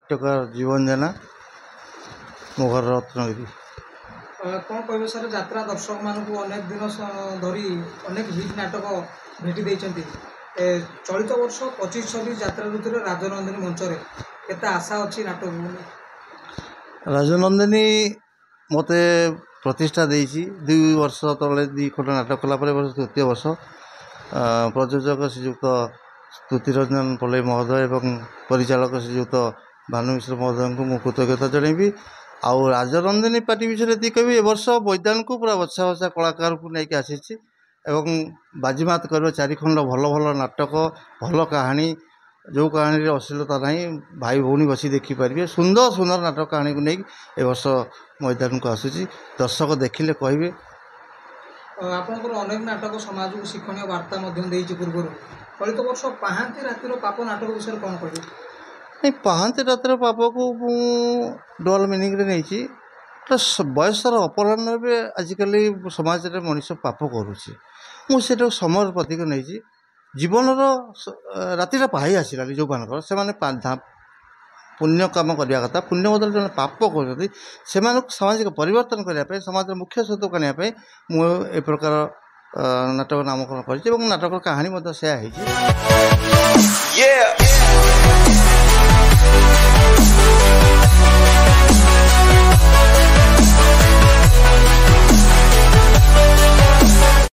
नाट्यकार जीवन जेना मो घर रत्नगिरी। कौन कह सर यात्रा दर्शक मान अनेक दिन धरी अनेक हिट नाटक भेटी देती चलित वर्ष 25-26 यात्रा ऋतु राजनंदिनी मंच केते आशा अच्छी नाटक राजनंदिनी मते प्रतिष्ठा देइछि 2 वर्ष तले 2 खंड नाटक कला वर्ष तृतीय वर्ष प्रयोजक श्रीयुक्त स्तुतिरंजन पल्लई महोदय एवं परिचालक श्रीयुक्त भानु मिश्र महोदय को मु कृतज्ञता जनइबी। आउ राजनंदिनी पार्टी विषय ये कह ए वर्ष मैदान को पूरा बछा बछा कलाकार को लेकिन आसी बाजीमात कर 4 खंड भल भल नाटक भल कहानी जो कहानी अश्लीलता ना भाई भौणी बसी देखिपारे सुंदर सुंदर नाटक कहानी को लेकिन ए वर्ष मैदान को आसूसी दर्शक देखिले कहे आपंकर अनेक नाटक समाज को शिक्षणीय वार्ता पूर्व चलित वर्ष पाहांती रातिर पाप नाटक विषय कौन कह नहीं पाहांती रातिर पाप को डबल मिनिंग नहीं बयसर अपराह्न आजिकल समाज में मनीष पाप करुचे मुझे समय प्रतीक नहीं जीवन रातिटा पाई आसला जो मानकर से पुण्य काम करने कथा पुण्य बदल जो पाप कर सामाजिक परिवर्तन करने समाज मुख्य स्रोत करने मुझे प्रकार नाटक नामकरण कर नाटक कहानी से